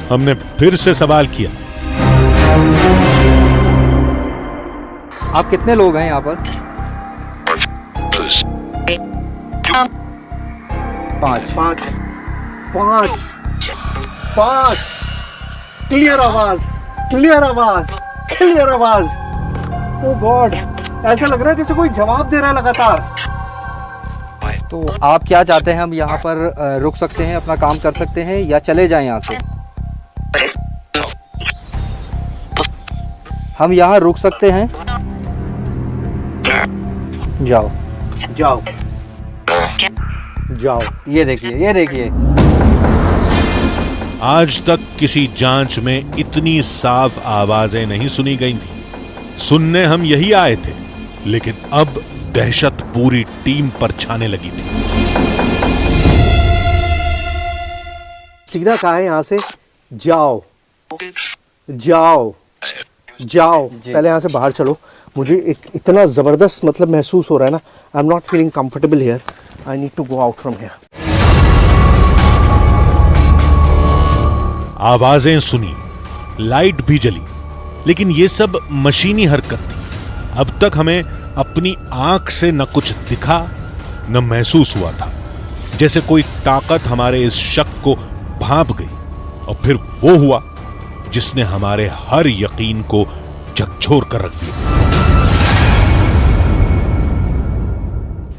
हमने फिर से सवाल किया। आप कितने लोग हैं यहाँ पर? 5। क्लियर आवाज, क्लियर आवाज, क्लियर आवाज। ओ गॉड, ऐसा लग रहा है जैसे कोई जवाब दे रहा है लगातार। तो आप क्या चाहते हैं? हम यहाँ पर रुक सकते हैं, अपना काम कर सकते हैं, या चले जाएं यहाँ से? हम यहाँ रुक सकते हैं। जाओ जाओ जाओ। ये देखिए, ये देखिए। आज तक किसी जांच में इतनी साफ आवाजें नहीं सुनी गई थी। सुनने हम यही आए थे, लेकिन अब दहशत पूरी टीम पर छाने लगी थी। सीधा कहा है यहाँ से, जाओ जाओ जाओ। पहले यहाँ से बाहर चलो। मुझे एक इतना जबरदस्त मतलब महसूस हो रहा है ना, I am not feeling comfortable here, I need to go out from here. आवाजें सुनी, लाइट भी जली, लेकिन ये सब मशीनी हरकत थी। अब तक हमें अपनी आंख से न कुछ दिखा न महसूस हुआ था, जैसे कोई ताकत हमारे इस शक को भांप गई, और फिर वो हुआ जिसने हमारे हर यकीन को झकझोर कर रख दिया।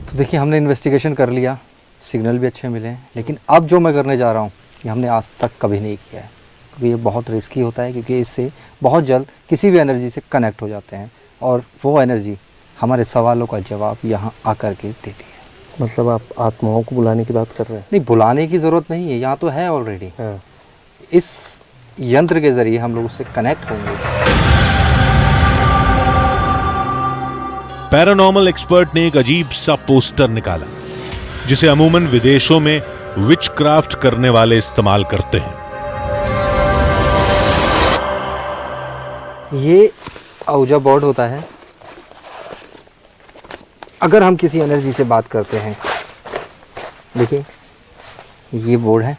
तो देखिए, हमने इन्वेस्टिगेशन कर लिया, सिग्नल भी अच्छे मिले, लेकिन अब जो मैं करने जा रहा हूँ ये हमने आज तक कभी नहीं किया है, क्योंकि ये बहुत रिस्की होता है, क्योंकि इससे बहुत जल्द किसी भी एनर्जी से कनेक्ट हो जाते हैं, और वो एनर्जी हमारे सवालों का जवाब यहाँ आकर के देती है। मतलब आप आत्माओं को बुलाने की बात कर रहे हैं? नहीं, बुलाने की ज़रूरत नहीं है, यहाँ तो है ऑलरेडी। इस यंत्र के ज़रिए हम लोग उससे कनेक्ट होंगे। पैरानॉर्मल एक्सपर्ट ने एक अजीब सा पोस्टर निकाला, जिसे अमूमन विदेशों में विचक्राफ्ट करने वाले इस्तेमाल करते हैं। ये आउजा बोर्ड होता है। अगर हम किसी एनर्जी से बात करते हैं, देखिए ये बोर्ड है,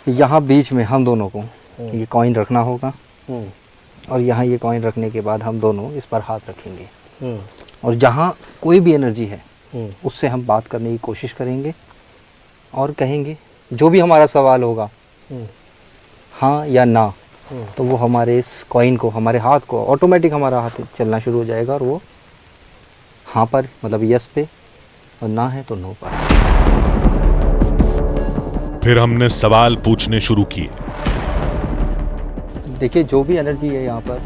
यहाँ बीच में हम दोनों को ये कॉइन रखना होगा और यहाँ ये कॉइन रखने के बाद हम दोनों इस पर हाथ रखेंगे और जहाँ कोई भी एनर्जी है उससे हम बात करने की कोशिश करेंगे और कहेंगे जो भी हमारा सवाल होगा हाँ या ना, तो वो हमारे इस कॉइन को, हमारे हाथ को, ऑटोमेटिक हमारा हाथ चलना शुरू हो जाएगा और वो हाँ पर मतलब यस पे और ना है तो नो पर। फिर हमने सवाल पूछने शुरू किए। देखिए जो भी एनर्जी है यहाँ पर,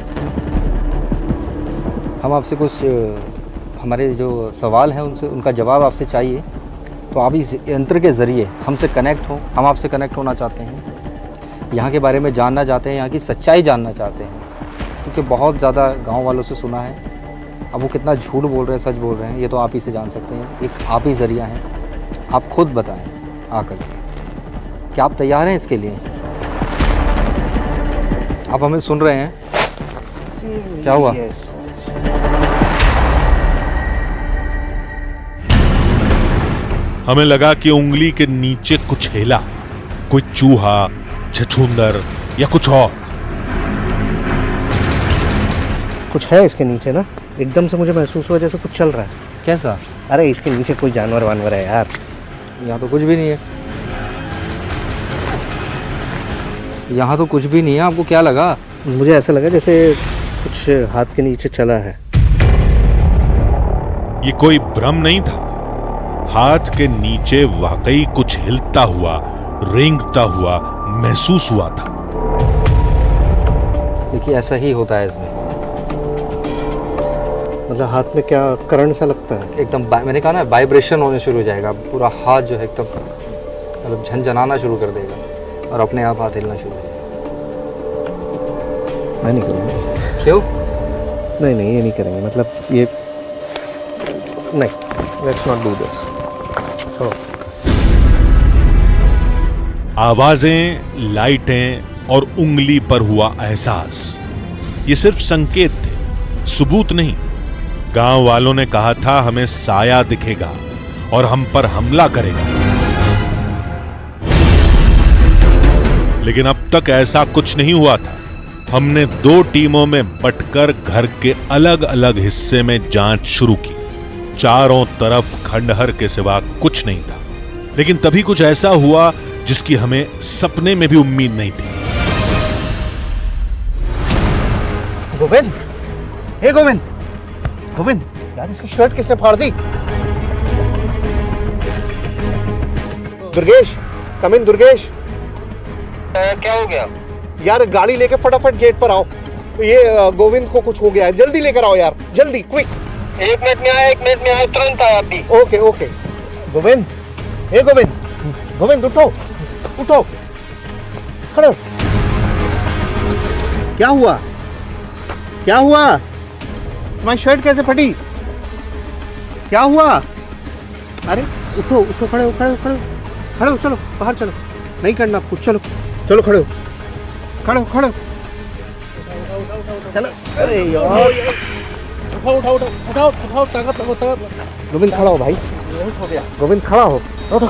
हम आपसे कुछ हमारे जो सवाल हैं उनसे उनका जवाब आपसे चाहिए, तो आप इस यंत्र के ज़रिए हमसे कनेक्ट हो, हम आपसे कनेक्ट होना चाहते हैं, यहाँ के बारे में जानना चाहते हैं, यहाँ की सच्चाई जानना चाहते हैं, क्योंकि बहुत ज़्यादा गांव वालों से सुना है। अब वो कितना झूठ बोल रहे हैं, सच बोल रहे हैं, ये तो आप ही से जान सकते हैं। एक आप ही ज़रिया है, आप खुद बताएं आकर के, क्या आप तैयार हैं इसके लिए? आप हमें सुन रहे हैं? क्या हुआ? हमें लगा कि उंगली के नीचे कुछ हिला, कोई चूहा, छछूंदर या कुछ और। कुछ है इसके नीचे ना, एकदम से मुझे महसूस हुआ जैसे कुछ चल रहा है। कैसा? अरे इसके नीचे कोई जानवर वानवर है यार। यहाँ तो कुछ भी नहीं है, यहाँ तो कुछ भी नहीं है। आपको क्या लगा? मुझे ऐसा लगा जैसे कुछ हाथ के नीचे चला है। ये कोई भ्रम नहीं था, हाथ के नीचे वाकई कुछ हिलता हुआ, रेंगता हुआ महसूस हुआ था। देखिए ऐसा ही होता है इसमें, मतलब हाथ में क्या करंट सा लगता है एकदम। मैंने कहा ना वाइब्रेशन होने शुरू हो जाएगा, पूरा हाथ जो है एकदम मतलब झनझनाना शुरू कर देगा और अपने आप हाथ हिलना शुरू हो जाएगा। मैं नहीं करूँगा। क्यों? नहीं ये नहीं करेंगे, मतलब ये नहीं, लेट्स नॉट डू दिस। आवाजें, लाइटें और उंगली पर हुआ एहसास, ये सिर्फ संकेत थे, सबूत नहीं। गांव वालों ने कहा था हमें साया दिखेगा और हम पर हमला करेगा, लेकिन अब तक ऐसा कुछ नहीं हुआ था। हमने 2 टीमों में बंटकर घर के अलग अलग हिस्से में जांच शुरू की। चारों तरफ खंडहर के सिवा कुछ नहीं था, लेकिन तभी कुछ ऐसा हुआ जिसकी हमें सपने में भी उम्मीद नहीं थी। गोविंद, हे गोविंद, गोविंद यार इसकी शर्ट किसने फाड़ दी? दुर्गेश, कम इन दुर्गेश। क्या हो गया? यार गाड़ी लेके फटाफट गेट पर आओ, ये गोविंद को कुछ हो गया है, जल्दी लेकर आओ यार, जल्दी, क्विक। 1 मिनट में आया, 1 मिनट में आया, तुरंत आया अभी। Okay okay. गोविंद, हे गोविंद, गोविंद उठो, उठो, खड़ो। क्या हुआ? क्या हुआ? तुम्हारी शर्ट कैसे फटी? क्या हुआ? अरे उठो उठो, खड़े हो, खड़े हो, खड़े हो, खड़े हो, चलो बाहर चलो, नहीं करना कुछ, चलो चलो, खड़े हो, खड़े हो, खड़े हो, चलो। अरे यार उठाओ उठाओ उठाओ उठाओ उठाओ, ताकत लगो, ताकत। गोविंद खड़ा हो भाई, हो गया। गोविंद खड़ा हो, उठो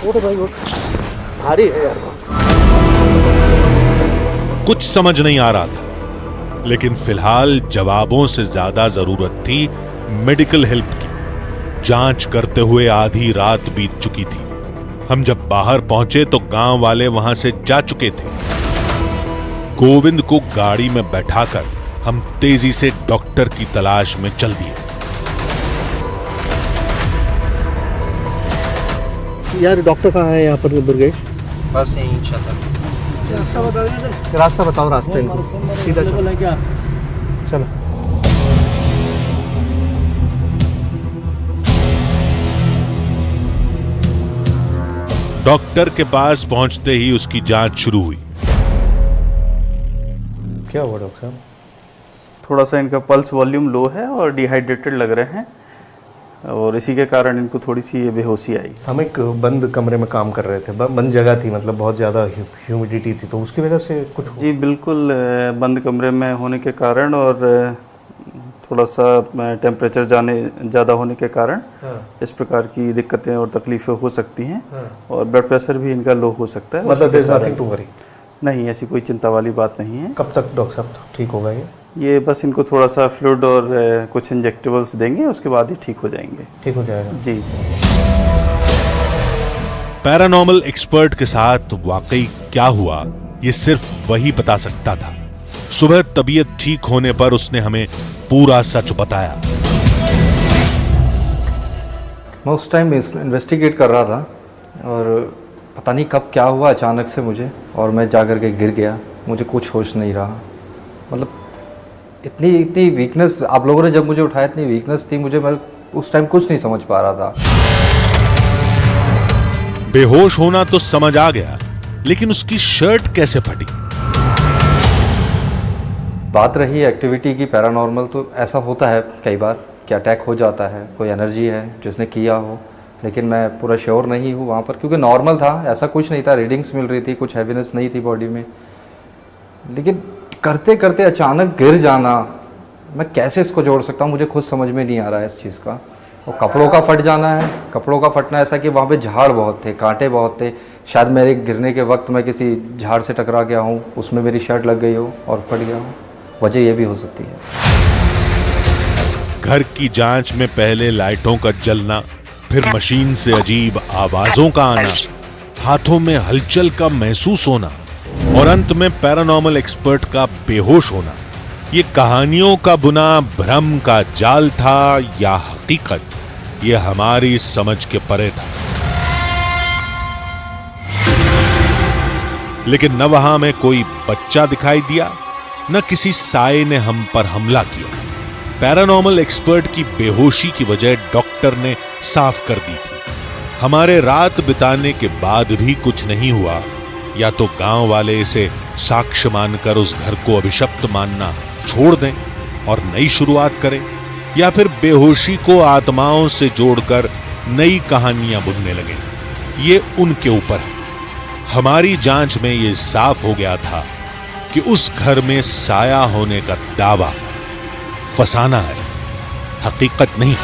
उठो भाई, उठ। भारी है यार। कुछ समझ नहीं आ रहा था, लेकिन फिलहाल जवाबों से ज्यादा जरूरत थी मेडिकल हेल्प की। जांच करते हुए आधी रात बीत चुकी थी। हम जब बाहर पहुंचे तो गांव वाले वहां से जा चुके थे। गोविंद को गाड़ी में बैठाकर हम तेजी से डॉक्टर की तलाश में चल दिए। यार डॉक्टर कहाँ है यहाँ पर दुर्गेश? बस यहीं इंशाल्लाह। रास्ता बताओ, रास्ते इनको सीधा चलो, चलो। डॉक्टर के पास पहुंचते ही उसकी जांच शुरू हुई। क्या हुआ डॉक्टर साहब? थोड़ा सा इनका पल्स वॉल्यूम लो है और डिहाइड्रेटेड लग रहे हैं। और इसी के कारण इनको थोड़ी सी ये बेहोशी आई। हम एक बंद कमरे में काम कर रहे थे, बंद जगह थी, मतलब बहुत ज़्यादा ह्यूमिडिटी थी, तो उसकी वजह से कुछ? जी बिल्कुल, बंद कमरे में होने के कारण और थोड़ा सा टेम्परेचर ज़्यादा होने के कारण इस प्रकार की दिक्कतें और तकलीफ़ें हो सकती हैं और ब्लड प्रेशर भी इनका लो हो सकता है। मतलब there is nothing to worry? नहीं, ऐसी कोई चिंता वाली बात नहीं है। कब तक डॉक्टर साहब ठीक होगा ये बस इनको थोड़ा सा फ्लूइड और कुछ इंजेक्टेबल्स देंगे, उसके बाद ही ठीक हो जाएंगे। ठीक हो जाएगा जी। पैरानॉर्मल एक्सपर्ट के साथ वाकई क्या हुआ ये सिर्फ वही बता सकता था। सुबह तबीयत ठीक होने पर उसने हमें पूरा सच बताया। मैं उस टाइम इन्वेस्टिगेट कर रहा था और पता नहीं कब क्या हुआ अचानक से मुझे, और मैं जाकर के गिर गया। मुझे कुछ होश नहीं रहा, मतलब इतनी वीकनेस, आप लोगों ने जब मुझे उठाया इतनी वीकनेस थी मुझे, मैं उस टाइम कुछ नहीं समझ पा रहा था। बेहोश होना तो समझ आ गया, लेकिन उसकी शर्ट कैसे फटी? बात रही एक्टिविटी की पैरानॉर्मल, तो ऐसा होता है कई बार कि अटैक हो जाता है, कोई एनर्जी है जिसने किया हो, लेकिन मैं पूरा श्योर नहीं हूँ वहाँ पर, क्योंकि नॉर्मल था, ऐसा कुछ नहीं था, रीडिंग्स मिल रही थी, कुछ हैवीनेस नहीं थी बॉडी में, लेकिन करते करते अचानक गिर जाना, मैं कैसे इसको जोड़ सकता हूँ, मुझे खुद समझ में नहीं आ रहा है इस चीज़ का। और कपड़ों का फट जाना है, कपड़ों का फटना ऐसा कि वहाँ पे झाड़ बहुत थे, कांटे बहुत थे, शायद मेरे गिरने के वक्त मैं किसी झाड़ से टकरा गया हूँ, उसमें मेरी शर्ट लग गई हो और फट गया हो, वजह ये भी हो सकती है। घर की जांच में पहले लाइटों का जलना, फिर मशीन से अजीब आवाजों का आना, हाथों में हलचल का महसूस होना और अंत में पैरानॉर्मल एक्सपर्ट का बेहोश होना, ये कहानियों का बुना भ्रम का जाल था या हकीकत, ये हमारी समझ के परे था। लेकिन न वहां में कोई बच्चा दिखाई दिया, न किसी साए ने हम पर हमला किया। पैरानॉर्मल एक्सपर्ट की बेहोशी की वजह डॉक्टर ने साफ कर दी थी। हमारे रात बिताने के बाद भी कुछ नहीं हुआ, या तो गांव वाले इसे साक्ष्य मानकर उस घर को अभिशप्त मानना छोड़ दें और नई शुरुआत करें, या फिर बेहोशी को आत्माओं से जोड़कर नई कहानियां बुनने लगे। ये उनके ऊपर है। हमारी जांच में ये साफ हो गया था कि उस घर में साया होने का दावा फसाना है, हकीकत नहीं।